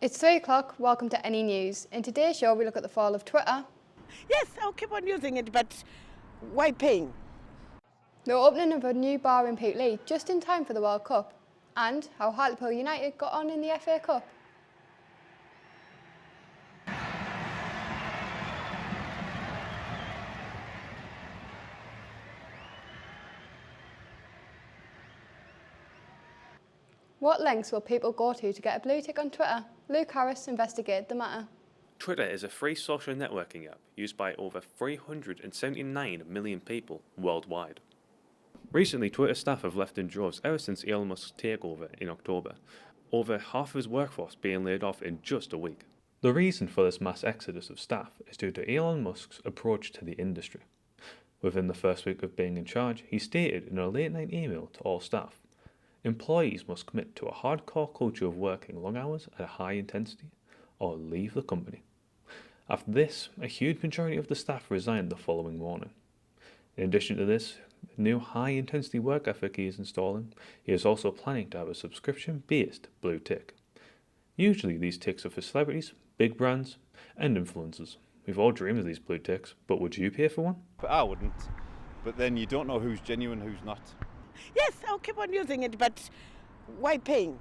It's 3 o'clock, welcome to Any News. In today's show we look at the fall of Twitter, Yes, I'll keep on using it, but why paying? the opening of a new bar in Peatley just in time for the World Cup, and how Hartlepool United got on in the FA Cup. What lengths will people go to get a blue tick on Twitter? Luke Harris investigated the matter. Twitter is a free social networking app used by over 379 million people worldwide. Recently, Twitter staff have left in droves ever since Elon Musk's takeover in October, over half of his workforce being laid off in just a week. The reason for this mass exodus of staff is due to Elon Musk's approach to the industry. Within the first week of being in charge, he stated in a late-night email to all staff, employees must commit to a hardcore culture of working long hours at a high intensity, or leave the company. After this, a huge majority of the staff resigned the following morning. In addition to this new high-intensity work ethic he is installing, he is also planning to have a subscription-based blue tick. Usually these ticks are for celebrities, big brands, and influencers. We've all dreamed of these blue ticks, but would you pay for one? I wouldn't, but then you don't know who's genuine, who's not. Yes, I'll keep on using it, but why paying?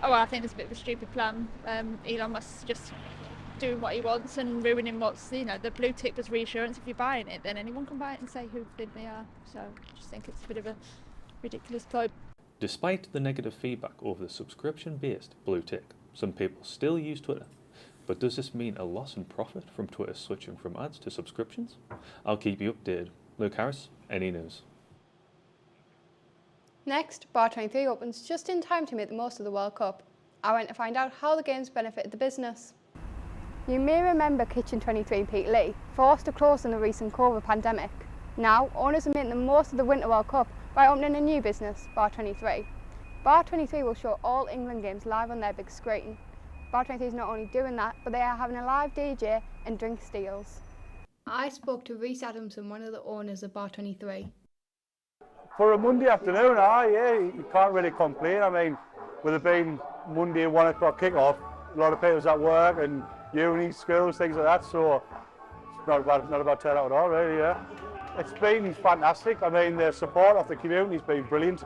Oh, I think it's a bit of a stupid plan. Elon Musk's just doing what he wants and ruining what's, the blue tick was reassurance. If you're buying it, then anyone can buy it and say who they are. So I just think it's a bit of a ridiculous ploy. Despite the negative feedback over the subscription-based blue tick, some people still use Twitter. But does this mean a loss in profit from Twitter switching from ads to subscriptions? I'll keep you updated. Luke Harris, Any News. Next, Bar 23 opens just in time to make the most of the World Cup. I went to find out how the games benefited the business. You may remember Kitchen 23 in Peatley, forced to close in the recent COVID pandemic. Now, owners are making the most of the Winter World Cup by opening a new business, Bar 23. Bar 23 will show all England games live on their big screen. Bar 23 is not only doing that, but they are having a live DJ and drink steals. I spoke to Rhys Adamson, one of the owners of Bar 23. For a Monday afternoon, you can't really complain. I mean, with it being Monday 1 o'clock kick-off, a lot of people's at work and uni, schools, things like that, so it's not a bad turnout at all, really, yeah. It's been fantastic. I mean, the support of the community's been brilliant.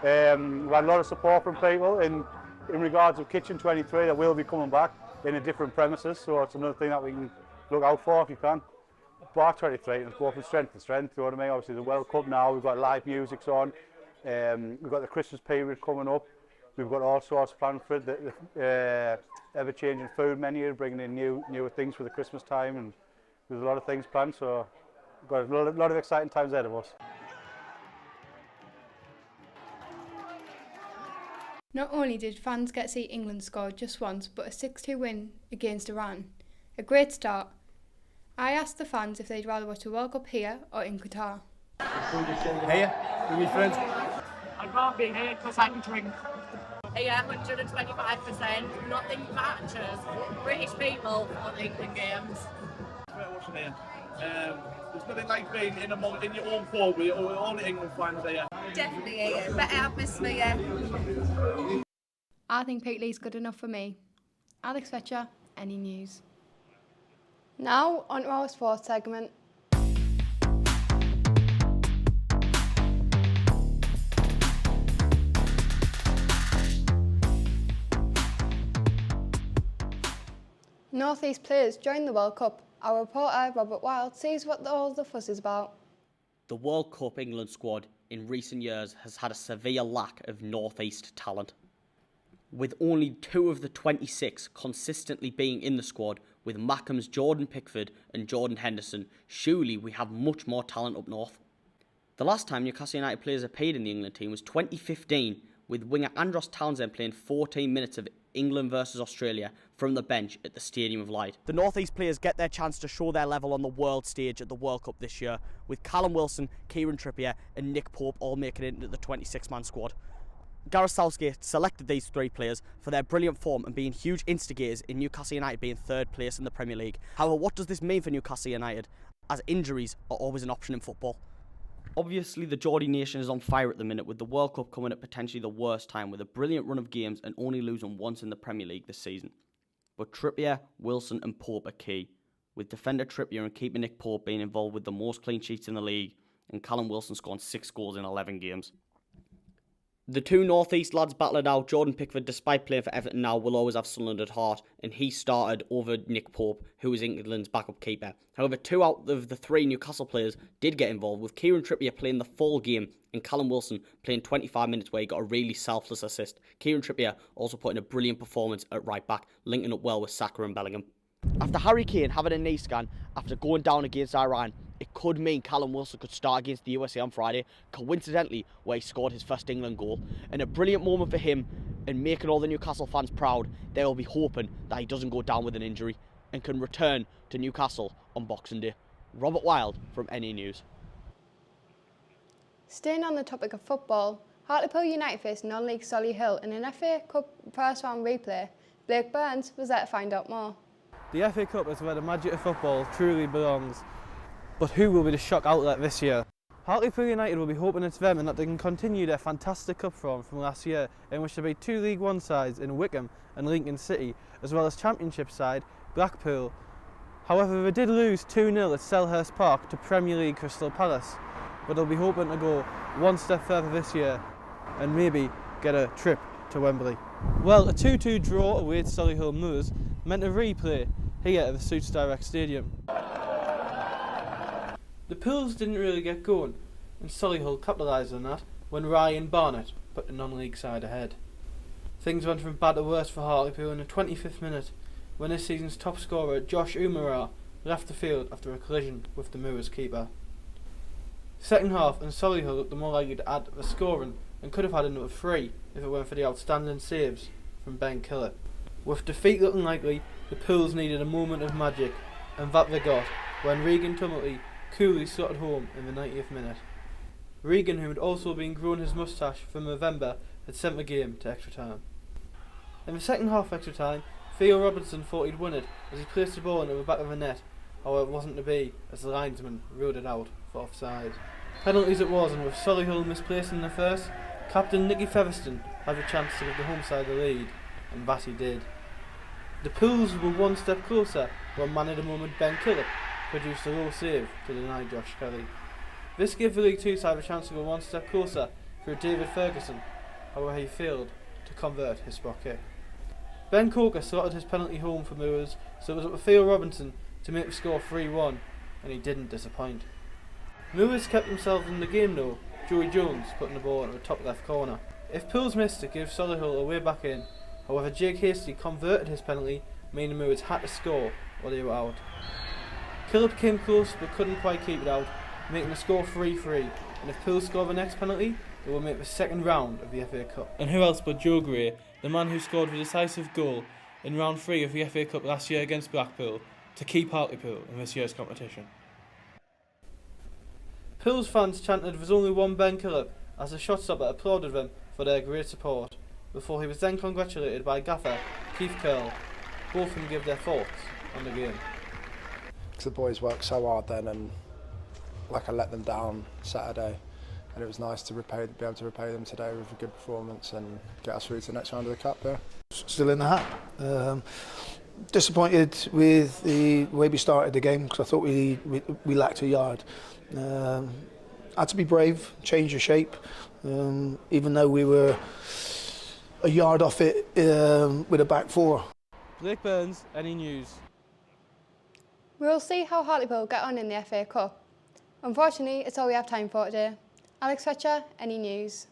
We've had a lot of support from people in regards of Kitchen 23 that will be coming back in a different premises, so it's another thing that we can look out for if you can. Bar 23, it's go from strength to strength, you know what I mean? Obviously the World Cup now, we've got live music on, we've got the Christmas period coming up, we've got all sorts planned for it, the ever-changing food menu, bringing in newer things for the Christmas time, and there's a lot of things planned, so we've got a lot of exciting times ahead of us. Not only did fans get to see England score just once, but a 6-2 win against Iran. A great start. I asked the fans if they'd rather watch the World Cup here or in Qatar. Here, with my friends. I'd rather be here because I can drink. Here, 125%. Nothing matches British people on England games. Watching here. There's nothing like being in your own pub with all the England fans here. Definitely here. Better atmosphere. I think Peatley's good enough for me. Alex Fletcher, Any News. Now, on to our sports segment. North East players join the World Cup. Our reporter, Robert Wild, sees what all the fuss is about. The World Cup England squad in recent years has had a severe lack of North East talent. With only 2 of the 26 consistently being in the squad, with Mackham's Jordan Pickford and Jordan Henderson, surely we have much more talent up north. The last time Newcastle United players appeared in the England team was 2015, with winger Andros Townsend playing 14 minutes of England versus Australia from the bench at the Stadium of Light. The North East players get their chance to show their level on the world stage at the World Cup this year, with Callum Wilson, Kieran Trippier and Nick Pope all making it into the 26-man squad. Gareth Southgate selected these 3 players for their brilliant form and being huge instigators in Newcastle United being 3rd place in the Premier League. However, what does this mean for Newcastle United, as injuries are always an option in football? Obviously, the Geordie nation is on fire at the minute, with the World Cup coming at potentially the worst time, with a brilliant run of games and only losing once in the Premier League this season. but Trippier, Wilson and Pope are key, with defender Trippier and keeper Nick Pope being involved with the most clean sheets in the league, and Callum Wilson scoring 6 goals in 11 games. The two North East lads battle it out. Jordan Pickford, despite playing for Everton now, will always have Sunderland at heart, and he started over Nick Pope, who was England's backup keeper. However, 2 out of the 3 Newcastle players did get involved, with Kieran Trippier playing the full game and Callum Wilson playing 25 minutes where he got a really selfless assist. Kieran Trippier also put in a brilliant performance at right back, linking up well with Saka and Bellingham. After Harry Kane having a knee scan after going down against Iran, it could mean Callum Wilson could start against the USA on Friday, coincidentally where he scored his first England goal. And a brilliant moment for him and making all the Newcastle fans proud. They will be hoping that he doesn't go down with an injury and can return to Newcastle on Boxing Day. Robert Wild from NE News. Staying on the topic of football, Hartlepool United faced non-league Solihull in an FA Cup first round replay. Blake Burns was there to find out more. The FA Cup is where the magic of football truly belongs. But who will be the shock outlet this year? Hartlepool United will be hoping it's them and that they can continue their fantastic cup form from last year, in which there beat 2 League One sides in Wickham and Lincoln City, as well as Championship side Blackpool. However, they did lose 2-0 at Selhurst Park to Premier League Crystal Palace, but they'll be hoping to go one step further this year and maybe get a trip to Wembley. Well, a 2-2 draw away at Solihull Moors meant a replay here at the Suits Direct Stadium. The Pools didn't really get going, and Solihull capitalised on that when Ryan Barnett put the non-league side ahead. Things went from bad to worse for Hartlepool in the 25th minute when this season's top scorer Josh Umara left the field after a collision with the Moors keeper. Second half, and Solihull looked the more likely to add to the scoring and could have had another 3 if it weren't for the outstanding saves from Ben Killip. With defeat looking likely, the Pools needed a moment of magic, and that they got when Regan Tumulty coolly slotted home in the 90th minute. Regan, who had also been growing his moustache from November, had sent the game to extra time. In the second half extra time, Theo Robinson thought he'd win it as he placed the ball into the back of the net, however it wasn't to be as the linesman ruled it out for offside. Penalties it was, and with Solihull misplacing the first, captain Nicky Featherstone had the chance to give the home side the lead, and that he did. The Pools were one step closer when man of the moment Ben Killip produced a low save to deny Josh Kelly. This gave the League Two side a chance to go one step closer through David Ferguson, however he failed to convert his spot kick. Ben Coker slotted his penalty home for Moors, so it was up to Theo Robinson to make the score 3-1, and he didn't disappoint. Moors kept themselves in the game though, Joey Jones putting the ball into the top left corner. If Pools missed it, gave Solihull a way back in, however Jake Hasty converted his penalty, meaning Moors had to score or they were out. Killip came close but couldn't quite keep it out, making the score 3-3, and if Pools score the next penalty, they will make the second round of the FA Cup. And who else but Joe Gray, the man who scored the decisive goal in round 3 of the FA Cup last year against Blackpool, to keep Hartlepool in this year's competition. Pools fans chanted there's only one Ben Killip as the shot stopper applauded them for their great support, before he was then congratulated by gaffer Keith Curl. Both of them gave their thoughts on the game. The boys worked so hard then, and I let them down Saturday, and it was nice to be able to repay them today with a good performance and get us through to the next round of the Cup. Yeah. Still in the hat. Disappointed with the way we started the game because I thought we lacked a yard. Had to be brave, change the shape, even though we were a yard off it with a back 4. Blake Burns, NE News. We'll see how Hartlepool get on in the FA Cup. Unfortunately, it's all we have time for today. Alex Fletcher, NE News.